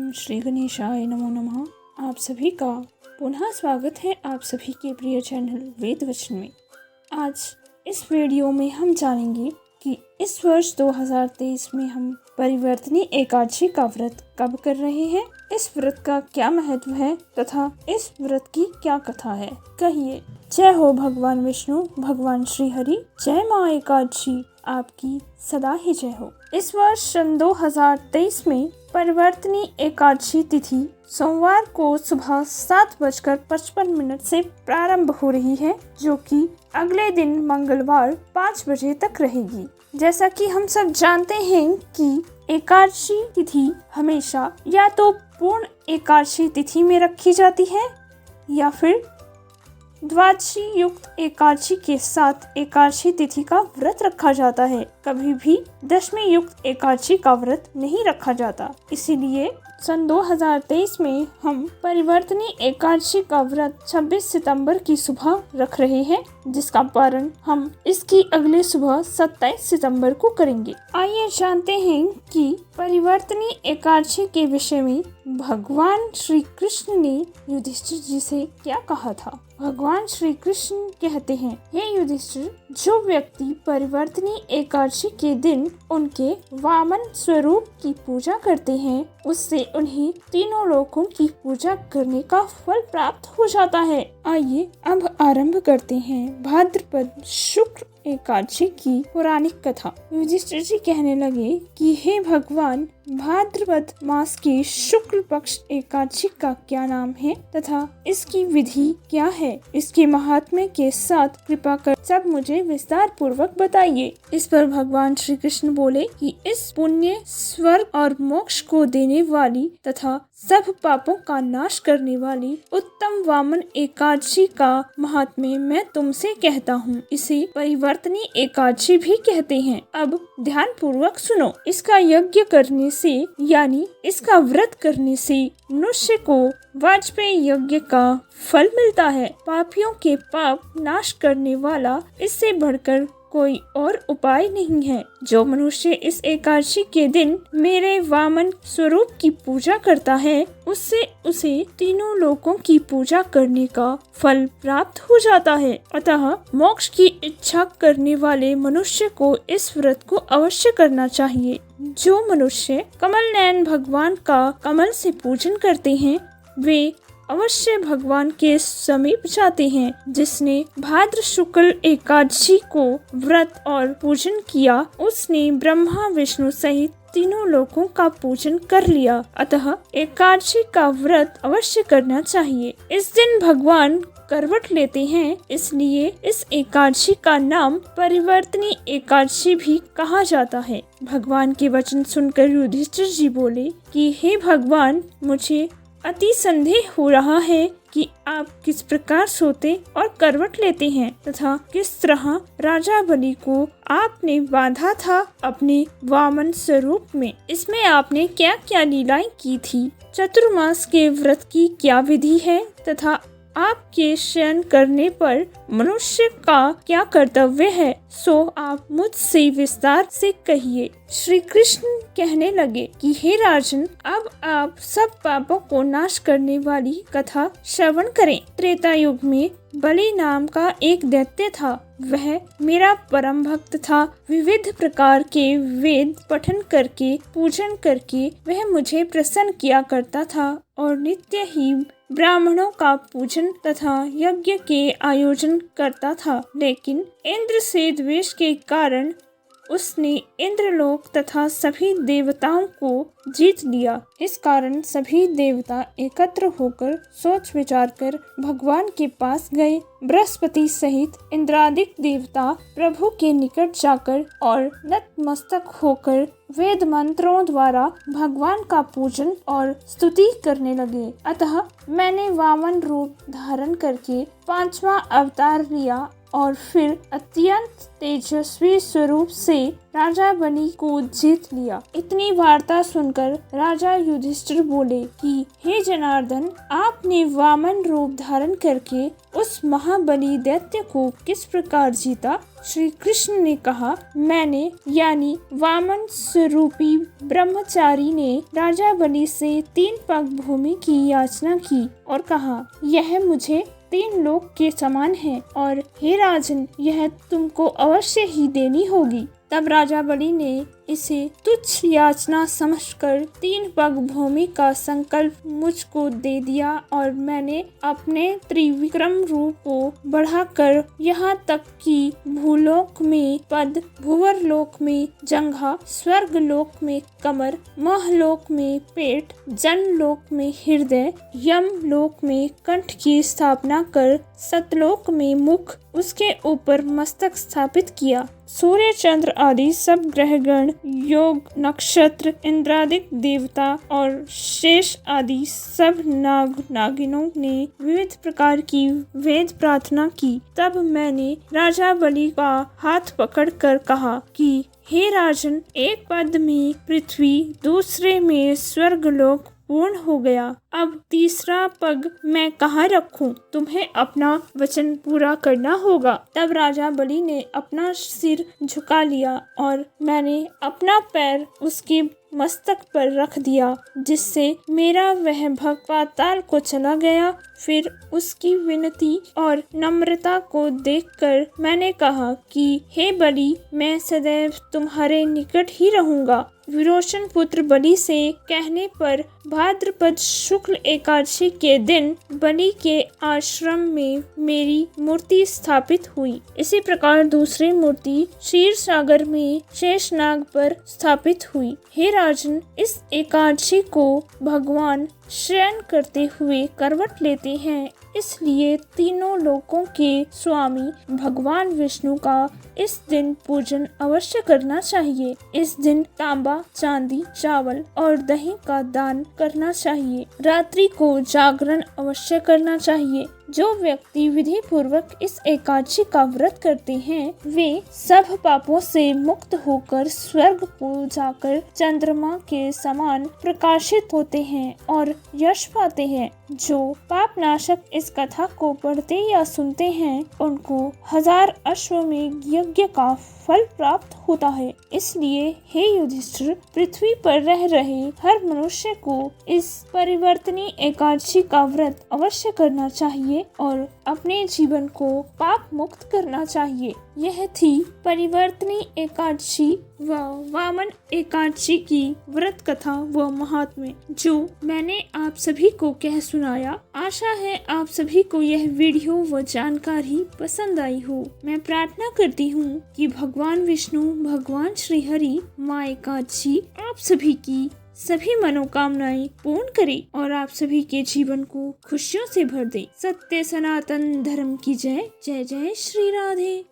ओम श्री गणेशाय नमो नमः। आप सभी का पुनः स्वागत है आप सभी के प्रिय चैनल वेद वचन में। आज इस वीडियो में हम जानेंगे कि इस वर्ष 2023 में हम परिवर्तनी एकादशी का व्रत कब कर रहे हैं, इस व्रत का क्या महत्व है तथा इस व्रत की क्या कथा है। कहिए जय हो भगवान विष्णु, भगवान श्री हरि, जय माँ एकादशी आपकी सदा ही जय हो। इस वर्ष सन 2023 में परिवर्तनी एकादशी तिथि सोमवार को सुबह 7:55 से प्रारंभ हो रही है, जो कि अगले दिन मंगलवार 5 बजे तक रहेगी। जैसा कि हम सब जानते हैं कि एकादशी तिथि हमेशा या तो पूर्ण एकादशी तिथि में रखी जाती है या फिर द्वादशी युक्त एकादशी के साथ एकादशी तिथि का व्रत रखा जाता है। कभी भी दशमी युक्त एकादशी का व्रत नहीं रखा जाता। इसीलिए सन 2023 में हम परिवर्तनी एकादशी का व्रत 26 सितंबर की सुबह रख रहे हैं, जिसका पारण हम इसकी अगले सुबह 27 सितंबर को करेंगे। आइए जानते हैं कि परिवर्तनी एकादशी के विषय में भगवान श्री कृष्ण ने युधिष्ठिर जी से क्या कहा था। भगवान श्री कृष्ण कहते हैं, हे युधिष्ठिर, जो व्यक्ति परिवर्तनी एकादशी के दिन उनके वामन स्वरूप की पूजा करते हैं, उससे उन्हें तीनों लोकों की पूजा करने का फल प्राप्त हो जाता है। आइए अब आरंभ करते हैं भाद्रपद शुक्ल एकादशी की पौराणिक कथा। युधिष्ठिर जी कहने लगे कि हे भगवान, भाद्रपद मास की शुक्ल पक्ष एकादशी का क्या नाम है तथा इसकी विधि क्या है, इसके महात्म्य के साथ कृपा कर सब मुझे विस्तार पूर्वक बताइए। इस पर भगवान श्री कृष्ण बोले कि इस पुण्य, स्वर्ग और मोक्ष को देने वाली तथा सब पापों का नाश करने वाली उत्तम वामन एकादशी का महात्म्य मैं तुमसे कहता हूँ। इसे परिवर्तनी एकादशी भी कहते हैं। अब ध्यान पूर्वक सुनो। इसका यज्ञ करने से यानी इसका व्रत करने से मनुष्य को वाजपेयी यज्ञ का फल मिलता है। पापियों के पाप नाश करने वाला इससे बढ़कर कोई और उपाय नहीं है। जो मनुष्य इस एकादशी के दिन मेरे वामन स्वरूप की पूजा करता है, उससे उसे तीनों लोकों की पूजा करने का फल प्राप्त हो जाता है। अतः मोक्ष की इच्छा करने वाले मनुष्य को इस व्रत को अवश्य करना चाहिए। जो मनुष्य कमल नयन भगवान का कमल से पूजन करते हैं, वे अवश्य भगवान के समीप जाते हैं। जिसने भाद्र शुक्ल एकादशी को व्रत और पूजन किया, उसने ब्रह्मा विष्णु सहित तीनों लोकों का पूजन कर लिया। अतः एकादशी का व्रत अवश्य करना चाहिए। इस दिन भगवान करवट लेते हैं, इसलिए इस एकादशी का नाम परिवर्तनी एकादशी भी कहा जाता है। भगवान के वचन सुनकर युधिष्ठिर जी बोले कि हे भगवान, मुझे अति संदेह हो रहा है कि आप किस प्रकार सोते और करवट लेते हैं तथा किस तरह राजा बलि को आपने बांधा था अपने वामन स्वरूप में। इसमें आपने क्या क्या लीलाएं की थी, चतुर्मास के व्रत की क्या विधि है तथा आपके शयन करने पर मनुष्य का क्या कर्तव्य है, सो आप मुझसे विस्तार से कहिए। श्री कृष्ण कहने लगे कि हे राजन, अब आप सब पापों को नाश करने वाली कथा श्रवण करें। त्रेता युग में बलि नाम का एक दैत्य था। वह मेरा परम भक्त था। विविध प्रकार के वेद पठन करके, पूजन करके वह मुझे प्रसन्न किया करता था और नित्य ही ब्राह्मणों का पूजन तथा यज्ञ के आयोजन करता था। लेकिन इंद्र से द्वेष के कारण उसने इंद्रलोक तथा सभी देवताओं को जीत लिया। इस कारण सभी देवता एकत्र होकर सोच विचार कर भगवान के पास गए। बृहस्पति सहित इंद्रादिक देवता प्रभु के निकट जाकर और नतमस्तक होकर वेद मंत्रों द्वारा भगवान का पूजन और स्तुति करने लगे। अतः मैंने वामन रूप धारण करके 5वां अवतार लिया और फिर अत्यंत तेजस्वी स्वरूप से राजा बलि को जीत लिया। इतनी वार्ता सुनकर राजा युधिष्ठिर बोले कि हे जनार्दन, आपने वामन रूप धारण करके उस महाबली दैत्य को किस प्रकार जीता? श्री कृष्ण ने कहा, मैंने यानी वामन स्वरूपी ब्रह्मचारी ने राजा बलि से 3 पग भूमि की याचना की और कहा, यह मुझे 3 लोक के समान है और हे राजन, यह तुमको अवश्य ही देनी होगी। तब राजा बलि ने इसे तुच्छ याचना समझकर 3 पग भूमि का संकल्प मुझको दे दिया और मैंने अपने त्रिविक्रम रूप को बढ़ाकर यहाँ तक कि भूलोक में पद, भुवरलोक में जंघा, स्वर्ग लोक में कमर, महलोक में पेट, जनलोक में हृदय, यम लोक में कंठ की स्थापना कर सतलोक में मुख, उसके ऊपर मस्तक स्थापित किया। सूर्य, चंद्र आदि सब ग्रहगण, योग, नक्षत्र, इंद्रादिक देवता और शेष आदि सब नाग नागिनों ने विविध प्रकार की वेद प्रार्थना की। तब मैंने राजा बलि का हाथ पकड़कर कहा कि हे राजन, एक पद में पृथ्वी, दूसरे में स्वर्गलोक पूर्ण हो गया। अब तीसरा पग मैं कहाँ रखूं? तुम्हें अपना वचन पूरा करना होगा। तब राजा बलि ने अपना सिर झुका लिया और मैंने अपना पैर उसके मस्तक पर रख दिया, जिससे मेरा वह भक्त पाताल को चला गया। फिर उसकी विनती और नम्रता को देखकर मैंने कहा कि हे बलि, मैं सदैव तुम्हारे निकट ही रहूंगा। विरोचन पुत्र बलि से कहने पर भाद्रपद शुक्ल एकादशी के दिन बलि के आश्रम में मेरी मूर्ति स्थापित हुई। इसी प्रकार दूसरी मूर्ति क्षीर सागर में शेषनाग पर स्थापित हुई। हे राजन, इस एकादशी को भगवान शयन करते हुए करवट लेते हैं, इसलिए तीनों लोकों के स्वामी भगवान विष्णु का इस दिन पूजन अवश्य करना चाहिए। इस दिन तांबा, चांदी, चावल और दही का दान करना चाहिए। रात्रि को जागरण अवश्य करना चाहिए। जो व्यक्ति विधि पूर्वक इस एकादशी का व्रत करते हैं, वे सब पापों से मुक्त होकर स्वर्ग को जाकर चंद्रमा के समान प्रकाशित होते हैं और यश पाते हैं। जो पाप नाशक इस कथा को पढ़ते या सुनते हैं, उनको 1000 अश्वमेध यज्ञ का फल प्राप्त होता है। इसलिए हे युधिष्ठिर, पृथ्वी पर रह रहे हर मनुष्य को इस परिवर्तनीय एकादशी का व्रत अवश्य करना चाहिए और अपने जीवन को पाप मुक्त करना चाहिए। यह थी परिवर्तनीय एकादशी व वामन एकादशी की व्रत कथा व महात्म्य, जो मैंने आप सभी को कह सुनाया। आशा है आप सभी को यह वीडियो व जानकारी पसंद आई हो। मैं प्रार्थना करती हूँ कि भगवान विष्णु, भगवान श्री हरि, माँ एकादशी आप सभी की सभी मनोकामनाएं पूर्ण करे और आप सभी के जीवन को खुशियों से भर दे। सत्य सनातन धर्म की जय। जय जय श्री राधे।